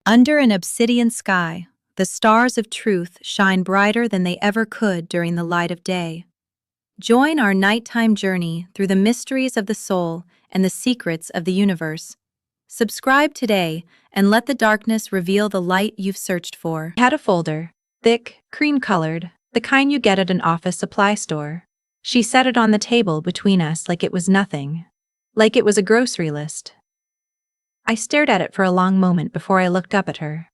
Under an obsidian sky, the stars of truth shine brighter than they ever could during the light of day. Join our nighttime journey through the mysteries of the soul and the secrets of the universe. Subscribe today and let the darkness reveal the light you've searched for. Had a folder, thick, cream-colored, the kind you get at an office supply store. She set it on the table between us like it was nothing. Like it was a grocery list. I stared at it for a long moment before I looked up at her.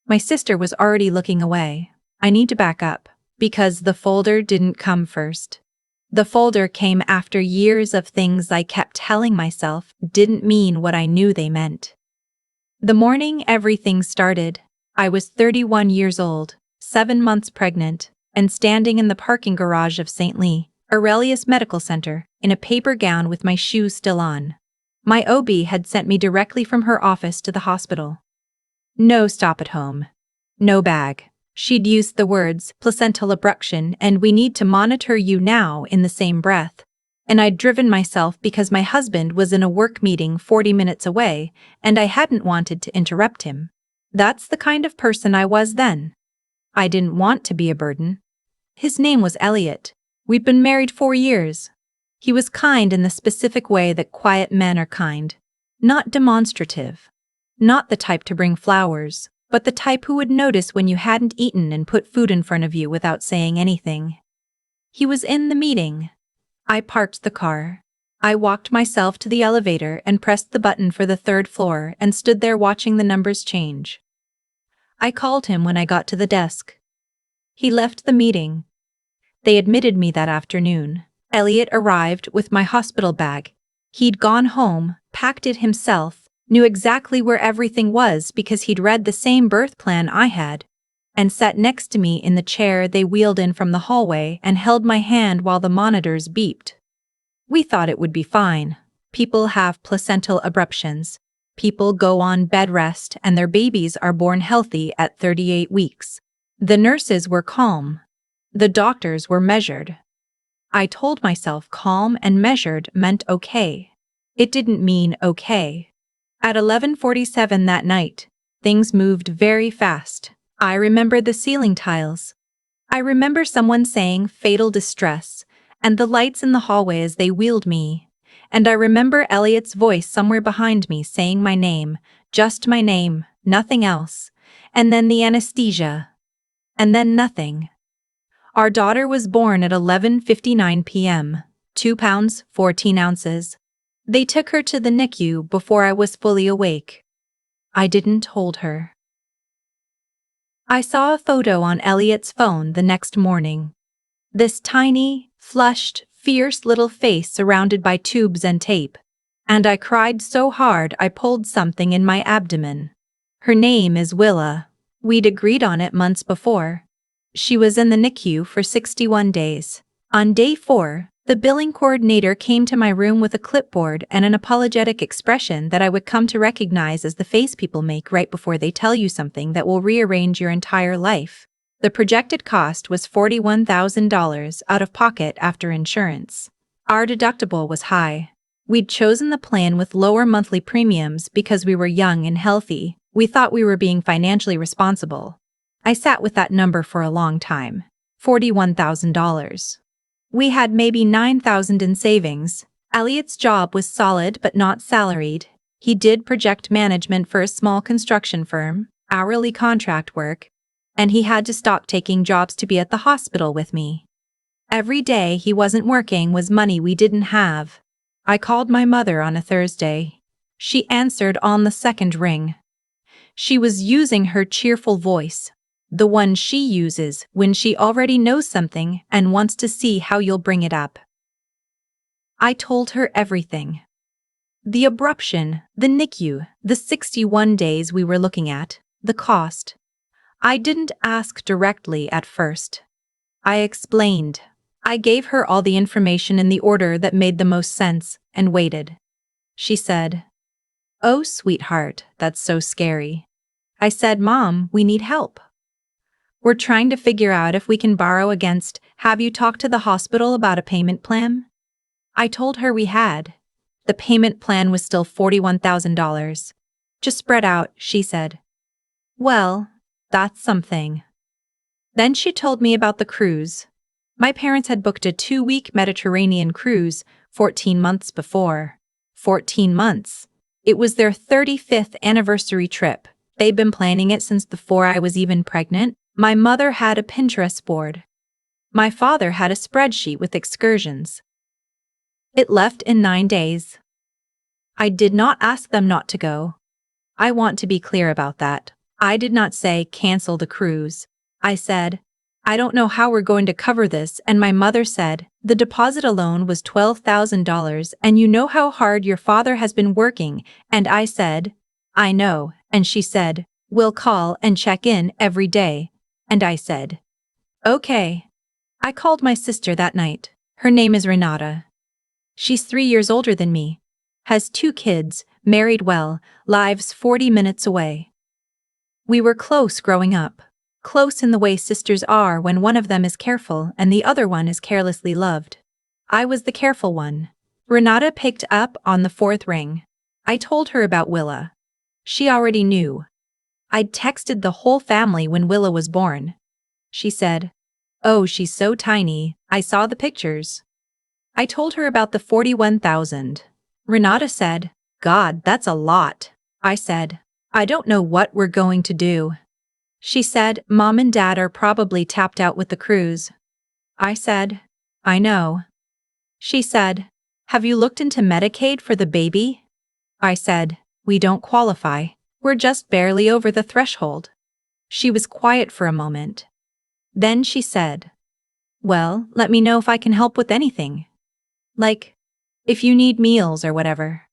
My sister was already looking away. I need to back up, because the folder didn't come first. The folder came after years of things I kept telling myself didn't mean what I knew they meant. The morning everything started, I was 31 years old, 7 months pregnant, and standing in the parking garage of St. Lee, Aurelius Medical Center, in a paper gown with my shoes still on. My OB had sent me directly from her office to the hospital. No stop at home. No bag. She'd used the words placental abruption and we need to monitor you now in the same breath. And I'd driven myself because my husband was in a work meeting 40 minutes away and I hadn't wanted to interrupt him. That's the kind of person I was then. I didn't want to be a burden. His name was Elliot. We'd been married 4 years. He was kind in the specific way that quiet men are kind. Not demonstrative. Not the type to bring flowers, but the type who would notice when you hadn't eaten and put food in front of you without saying anything. He was in the meeting. I parked the car. I walked myself to the elevator and pressed the button for the 3rd floor and stood there watching the numbers change. I called him when I got to the desk. He left the meeting. They admitted me that afternoon. Elliot arrived with my hospital bag. He'd gone home, packed it himself, knew exactly where everything was because he'd read the same birth plan I had, and sat next to me in the chair they wheeled in from the hallway and held my hand while the monitors beeped. We thought it would be fine. People have placental abruptions. People go on bed rest and their babies are born healthy at 38 weeks. The nurses were calm. The doctors were measured. I told myself calm and measured meant okay. It didn't mean okay. At 11:47 that night, things moved very fast. I remember the ceiling tiles. I remember someone saying fatal distress, and the lights in the hallway as they wheeled me. And I remember Elliot's voice somewhere behind me saying my name, just my name, nothing else. And then the anesthesia. And then nothing. Our daughter was born at 11:59 p.m., 2 pounds, 14 ounces. They took her to the NICU before I was fully awake. I didn't hold her. I saw a photo on Elliot's phone the next morning. This tiny, flushed, fierce little face surrounded by tubes and tape. And I cried so hard I pulled something in my abdomen. Her name is Willa. We'd agreed on it months before. She was in the NICU for 61 days. On day 4, the billing coordinator came to my room with a clipboard and an apologetic expression that I would come to recognize as the face people make right before they tell you something that will rearrange your entire life. The projected cost was $41,000 out of pocket after insurance. Our deductible was high. We'd chosen the plan with lower monthly premiums because we were young and healthy. We thought we were being financially responsible. I sat with that number for a long time. $41,000. We had maybe $9,000 in savings. Elliot's job was solid but not salaried. He did project management for a small construction firm, hourly contract work, and he had to stop taking jobs to be at the hospital with me. Every day he wasn't working was money we didn't have. I called my mother on a Thursday. She answered on the 2nd ring. She was using her cheerful voice. The one she uses when she already knows something and wants to see how you'll bring it up. I told her everything. The abruption, the NICU, the 61 days we were looking at, the cost. I didn't ask directly at first. I explained. I gave her all the information in the order that made the most sense and waited. She said, "Oh, sweetheart, that's so scary." I said, "Mom, we need help. We're trying to figure out if we can borrow against, have you talked to the hospital about a payment plan?" I told her we had. The payment plan was still $41,000. Just spread out, she said. Well, that's something. Then she told me about the cruise. My parents had booked a 2-week Mediterranean cruise 14 months before. 14 months. It was their 35th anniversary trip. They'd been planning it since before I was even pregnant. My mother had a Pinterest board. My father had a spreadsheet with excursions. It left in 9 days. I did not ask them not to go. I want to be clear about that. I did not say cancel the cruise. I said, I don't know how we're going to cover this, and my mother said, the deposit alone was $12,000 and you know how hard your father has been working, and I said, I know, and she said, we'll call and check in every day, and I said, okay. I called my sister that night. Her name is Renata. She's 3 years older than me, has 2 kids, married well, lives 40 minutes away. We were close growing up. Close in the way sisters are when one of them is careful and the other one is carelessly loved. I was the careful one. Renata picked up on the 4th ring. I told her about Willa. She already knew. I'd texted the whole family when Willa was born. She said, oh, she's so tiny, I saw the pictures. I told her about the 41,000. Renata said, God, that's a lot. I said, I don't know what we're going to do. She said, Mom and Dad are probably tapped out with the cruise. I said, I know. She said, have you looked into Medicaid for the baby? I said, we don't qualify. We're just barely over the threshold. She was quiet for a moment. Then she said, well, let me know if I can help with anything. Like, if you need meals or whatever.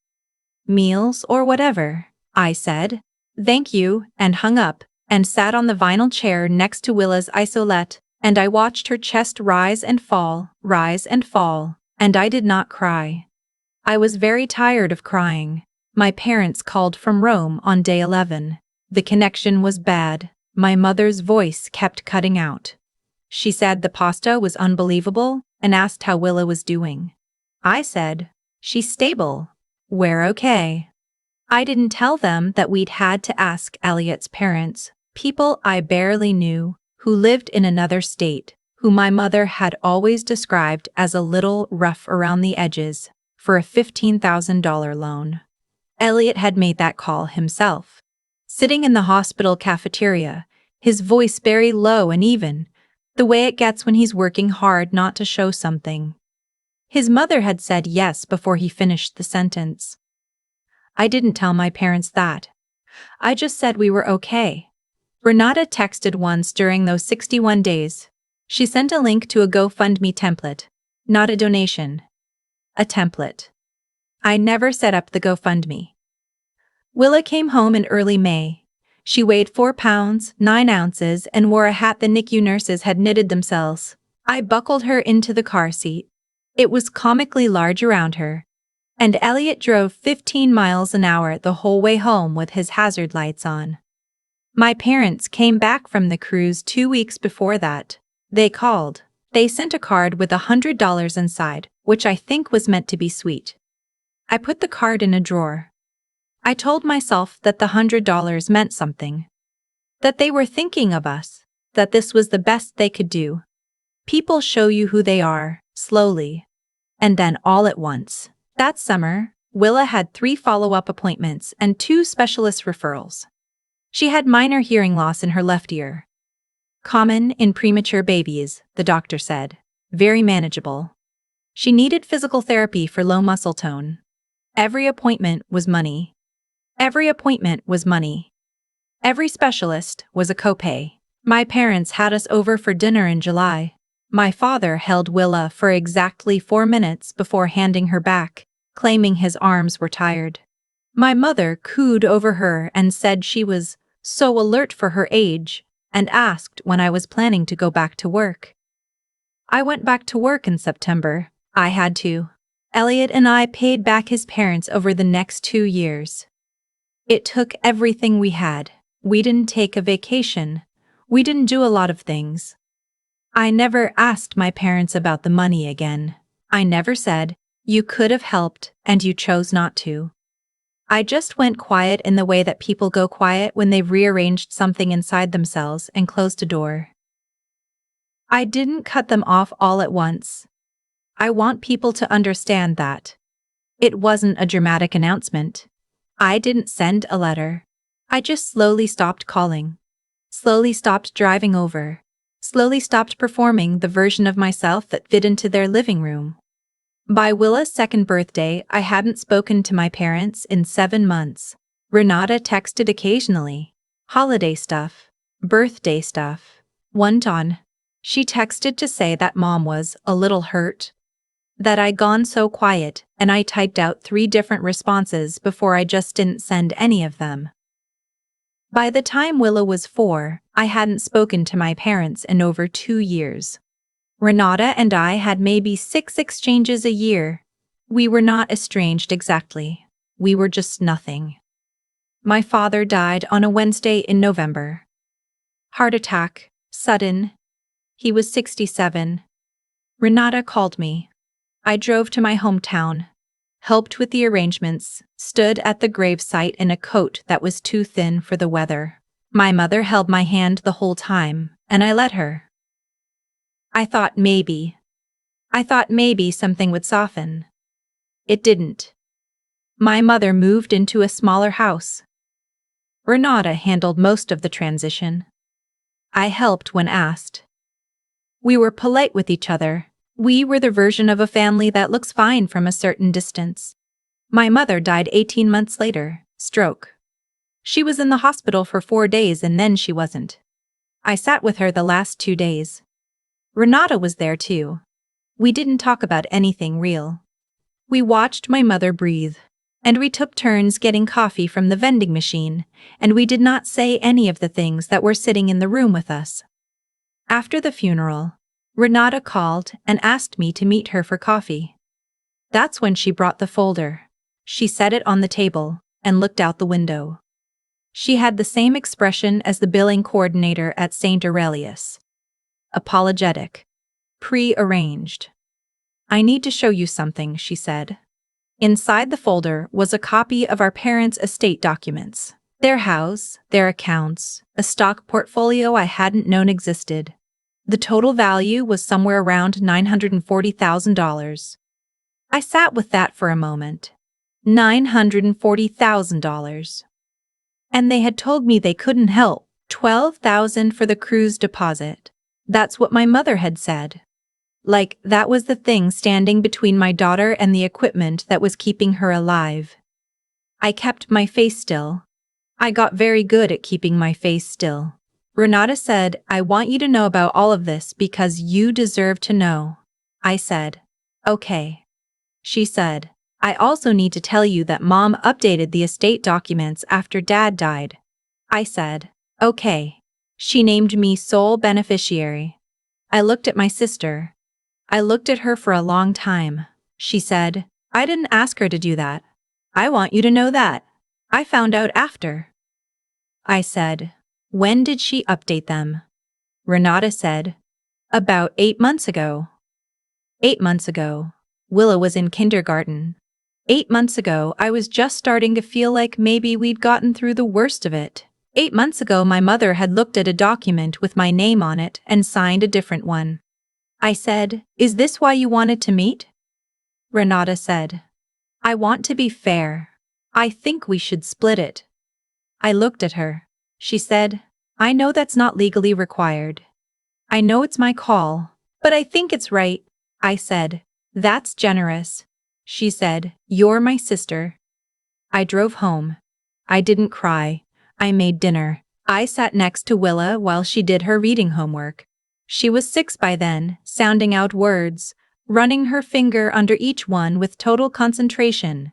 Meals or whatever, I said. Thank you, and hung up, and sat on the vinyl chair next to Willa's isolette, and I watched her chest rise and fall, and I did not cry. I was very tired of crying. My parents called from Rome on day 11. The connection was bad. My mother's voice kept cutting out. She said the pasta was unbelievable and asked how Willa was doing. I said, she's stable. We're okay. I didn't tell them that we'd had to ask Elliot's parents, people I barely knew, who lived in another state, who my mother had always described as a little rough around the edges, for a $15,000 loan. Elliot had made that call himself. Sitting in the hospital cafeteria, his voice very low and even, the way it gets when he's working hard not to show something. His mother had said yes before he finished the sentence. I didn't tell my parents that. I just said we were okay. Renata texted once during those 61 days. She sent a link to a GoFundMe template, not a donation. A template. I never set up the GoFundMe. Willa came home in early May. She weighed 4 pounds, 9 ounces, and wore a hat the NICU nurses had knitted themselves. I buckled her into the car seat. It was comically large around her. And Elliot drove 15 miles an hour the whole way home with his hazard lights on. My parents came back from the cruise 2 weeks before that. They called. They sent a card with $100 inside, which I think was meant to be sweet. I put the card in a drawer. I told myself that the $100 meant something. That they were thinking of us, that this was the best they could do. People show you who they are, slowly. And then all at once. That summer, Willa had 3 follow-up appointments and 2 specialist referrals. She had minor hearing loss in her left ear. Common in premature babies, the doctor said. Very manageable. She needed physical therapy for low muscle tone. Every appointment was money. Every appointment was money. Every specialist was a copay. My parents had us over for dinner in July. My father held Willa for exactly 4 minutes before handing her back, claiming his arms were tired. My mother cooed over her and said she was so alert for her age, and asked when I was planning to go back to work. I went back to work in September. I had to. Elliot and I paid back his parents over the next 2 years. It took everything we had. We didn't take a vacation. We didn't do a lot of things. I never asked my parents about the money again. I never said, you could have helped and you chose not to. I just went quiet in the way that people go quiet when they've rearranged something inside themselves and closed a door. I didn't cut them off all at once. I want people to understand that. It wasn't a dramatic announcement. I didn't send a letter. I just slowly stopped calling. Slowly stopped driving over. Slowly stopped performing the version of myself that fit into their living room. By Willa's second birthday, I hadn't spoken to my parents in 7 months. Renata texted occasionally. Holiday stuff. Birthday stuff. One time, she texted to say that Mom was a little hurt. That I'd gone so quiet, and I typed out 3 different responses before I just didn't send any of them. By the time Willa was 4, I hadn't spoken to my parents in over 2 years. Renata and I had maybe 6 exchanges a year. We were not estranged exactly. We were just nothing. My father died on a Wednesday in November. Heart attack, sudden. He was 67. Renata called me. I drove to my hometown, helped with the arrangements, stood at the gravesite in a coat that was too thin for the weather. My mother held my hand the whole time, and I let her. I thought maybe something would soften. It didn't. My mother moved into a smaller house. Renata handled most of the transition. I helped when asked. We were polite with each other. We were the version of a family that looks fine from a certain distance. My mother died 18 months later, stroke. She was in the hospital for 4 days and then she wasn't. I sat with her the last 2 days. Renata was there too. We didn't talk about anything real. We watched my mother breathe, and we took turns getting coffee from the vending machine, and we did not say any of the things that were sitting in the room with us. After the funeral, Renata called and asked me to meet her for coffee. That's when she brought the folder. She set it on the table and looked out the window. She had the same expression as the billing coordinator at St. Aurelius. Apologetic. Pre-arranged. I need to show you something, she said. Inside the folder was a copy of our parents' estate documents. Their house, their accounts, a stock portfolio I hadn't known existed. The total value was somewhere around $940,000. I sat with that for a moment. $940,000. And they had told me they couldn't help. $12,000 for the cruise deposit. That's what my mother had said. Like, that was the thing standing between my daughter and the equipment that was keeping her alive. I kept my face still. I got very good at keeping my face still. Renata said, I want you to know about all of this because you deserve to know. I said, okay. She said, I also need to tell you that Mom updated the estate documents after Dad died. I said, okay. She named me sole beneficiary. I looked at my sister. I looked at her for a long time. She said, I didn't ask her to do that. I want you to know that. I found out after. I said, when did she update them? Renata said, about 8 months ago. 8 months ago. Willa was in kindergarten. 8 months ago, I was just starting to feel like maybe we'd gotten through the worst of it. 8 months ago, my mother had looked at a document with my name on it and signed a different one. I said, is this why you wanted to meet? Renata said, I want to be fair. I think we should split it. I looked at her. She said, I know that's not legally required. I know it's my call, but I think it's right. I said, that's generous. She said, you're my sister. I drove home. I didn't cry. I made dinner. I sat next to Willa while she did her reading homework. She was 6 by then, sounding out words, running her finger under each one with total concentration.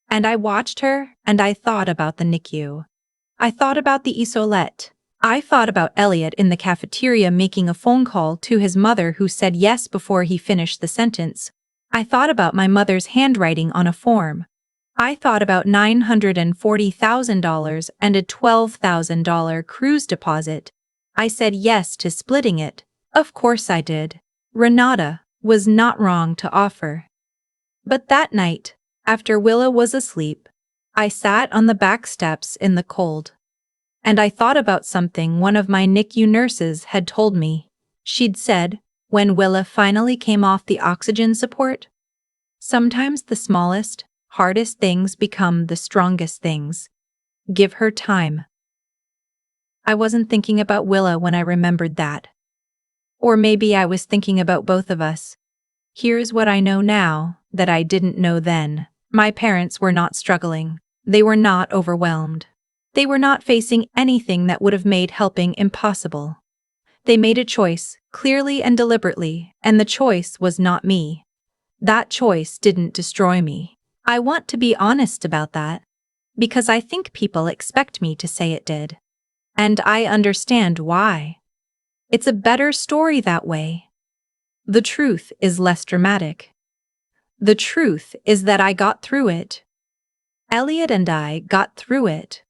And I watched her, and I thought about the NICU. I thought about the isolette. I thought about Elliot in the cafeteria making a phone call to his mother who said yes before he finished the sentence. I thought about my mother's handwriting on a form. I thought about $940,000 and a $12,000 cruise deposit. I said yes to splitting it. Of course I did. Renata was not wrong to offer. But that night, after Willa was asleep, I sat on the back steps in the cold, and I thought about something one of my NICU nurses had told me. She'd said, when Willa finally came off the oxygen support, sometimes the smallest, hardest things become the strongest things. Give her time. I wasn't thinking about Willa when I remembered that. Or maybe I was thinking about both of us. Here's what I know now that I didn't know then. My parents were not struggling. They were not overwhelmed. They were not facing anything that would have made helping impossible. They made a choice, clearly and deliberately, and the choice was not me. That choice didn't destroy me. I want to be honest about that, because I think people expect me to say it did. And I understand why. It's a better story that way. The truth is less dramatic. The truth is that I got through it. Elliot and I got through it.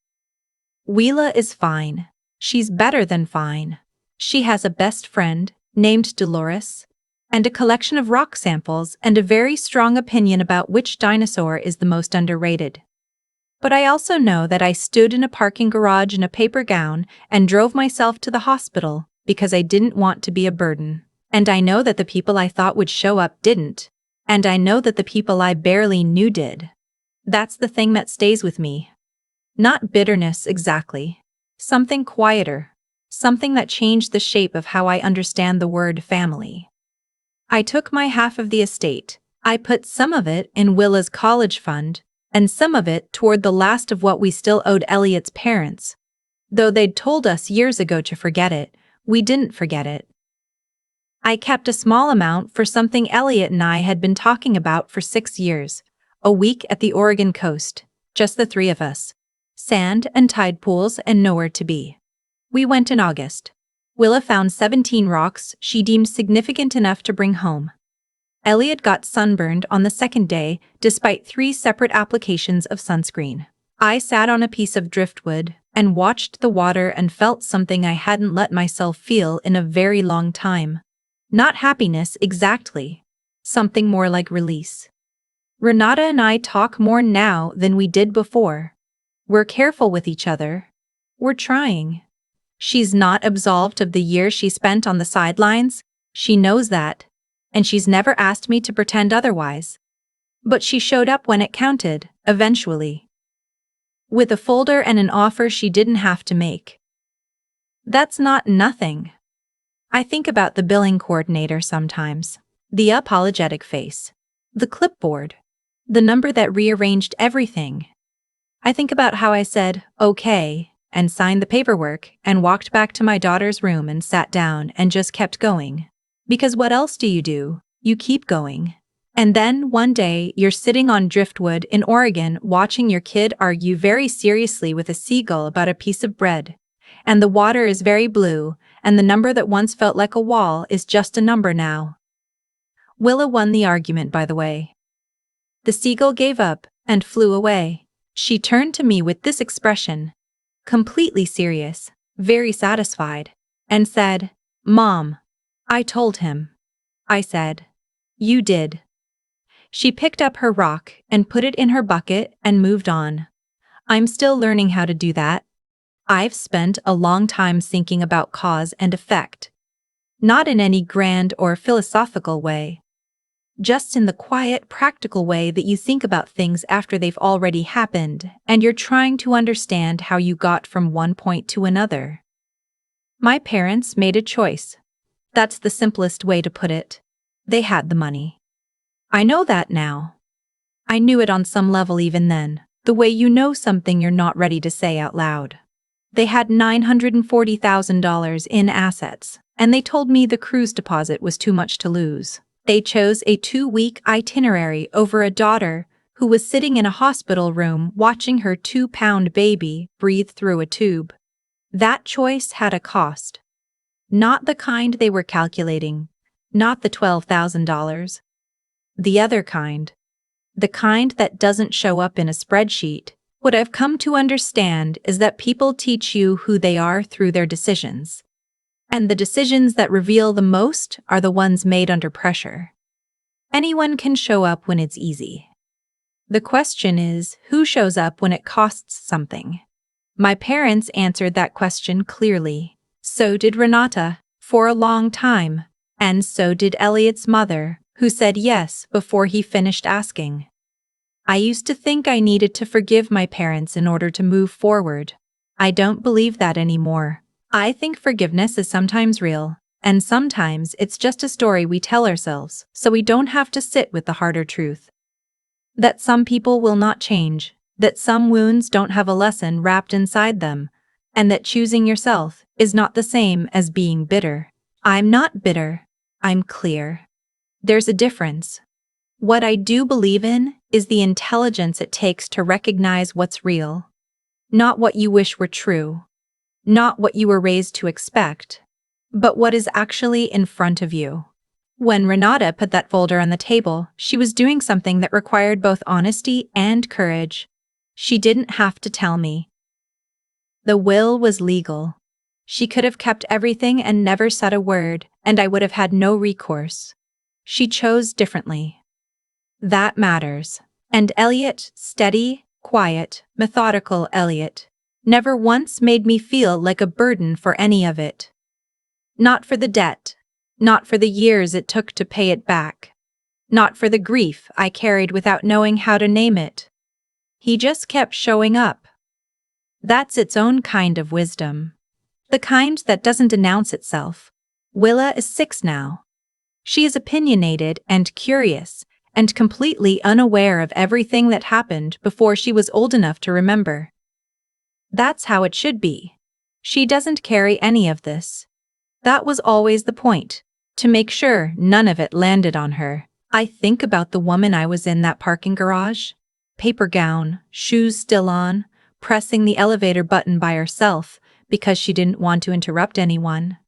Willa is fine. She's better than fine. She has a best friend, named Dolores, and a collection of rock samples and a very strong opinion about which dinosaur is the most underrated. But I also know that I stood in a parking garage in a paper gown and drove myself to the hospital because I didn't want to be a burden. And I know that the people I thought would show up didn't. And I know that the people I barely knew did. That's the thing that stays with me. Not bitterness exactly. Something quieter. Something that changed the shape of how I understand the word family. I took my half of the estate. I put some of it in Willa's college fund, and some of it toward the last of what we still owed Elliot's parents. Though they'd told us years ago to forget it, we didn't forget it. I kept a small amount for something Elliot and I had been talking about for 6 years, a week at the Oregon coast, just the three of us. Sand and tide pools and nowhere to be. We went in August. Willa found 17 rocks she deemed significant enough to bring home. Elliot got sunburned on the second day, despite 3 separate applications of sunscreen. I sat on a piece of driftwood and watched the water and felt something I hadn't let myself feel in a very long time. Not happiness exactly. Something more like release. Renata and I talk more now than we did before. We're careful with each other. We're trying. She's not absolved of the year she spent on the sidelines. She knows that. And she's never asked me to pretend otherwise. But she showed up when it counted, eventually. With a folder and an offer she didn't have to make. That's not nothing. I think about the billing coordinator sometimes. The apologetic face. The clipboard. The number that rearranged everything. I think about how I said, okay, and signed the paperwork and walked back to my daughter's room and sat down and just kept going. Because what else do? You keep going. And then one day you're sitting on driftwood in Oregon watching your kid argue very seriously with a seagull about a piece of bread. And the water is very blue, and the number that once felt like a wall is just a number now. Willa won the argument, by the way. The seagull gave up and flew away. She turned to me with this expression, completely serious, very satisfied, and said, "Mom, I told him." I said, "You did." She picked up her rock and put it in her bucket and moved on. I'm still learning how to do that. I've spent a long time thinking about cause and effect. Not in any grand or philosophical way. Just in the quiet, practical way that you think about things after they've already happened, and you're trying to understand how you got from one point to another. My parents made a choice. That's the simplest way to put it. They had the money. I know that now. I knew it on some level even then, the way you know something you're not ready to say out loud. They had $940,000 in assets, and they told me the cruise deposit was too much to lose. They chose a 2-week itinerary over a daughter who was sitting in a hospital room watching her 2-pound baby breathe through a tube. That choice had a cost. Not the kind they were calculating, not the $12,000. The other kind. The kind that doesn't show up in a spreadsheet. What I've come to understand is that people teach you who they are through their decisions. And the decisions that reveal the most are the ones made under pressure. Anyone can show up when it's easy. The question is, who shows up when it costs something? My parents answered that question clearly. So did Renata, for a long time. And so did Elliot's mother, who said yes before he finished asking. I used to think I needed to forgive my parents in order to move forward. I don't believe that anymore. I think forgiveness is sometimes real, and sometimes it's just a story we tell ourselves so we don't have to sit with the harder truth. That some people will not change, that some wounds don't have a lesson wrapped inside them, and that choosing yourself is not the same as being bitter. I'm not bitter, I'm clear. There's a difference. What I do believe in is the intelligence it takes to recognize what's real. Not what you wish were true. Not what you were raised to expect. But what is actually in front of you. When Renata put that folder on the table, she was doing something that required both honesty and courage. She didn't have to tell me. The will was legal. She could have kept everything and never said a word, and I would have had no recourse. She chose differently. That matters. And Elliot, steady, quiet, methodical Elliot, never once made me feel like a burden for any of it. Not for the debt, not for the years it took to pay it back, not for the grief I carried without knowing how to name it. He just kept showing up. That's its own kind of wisdom. The kind that doesn't announce itself. Willa is 6 now. She is opinionated and curious, and completely unaware of everything that happened before she was old enough to remember. That's how it should be. She doesn't carry any of this. That was always the point, to make sure none of it landed on her. I think about the woman I was in that parking garage. Paper gown, shoes still on, pressing the elevator button by herself because she didn't want to interrupt anyone.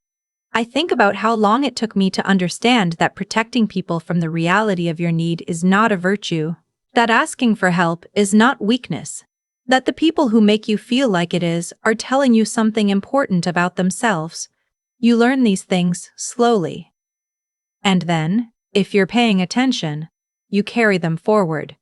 I think about how long it took me to understand that protecting people from the reality of your need is not a virtue, that asking for help is not weakness, that the people who make you feel like it is are telling you something important about themselves. You learn these things slowly. And then, if you're paying attention, you carry them forward.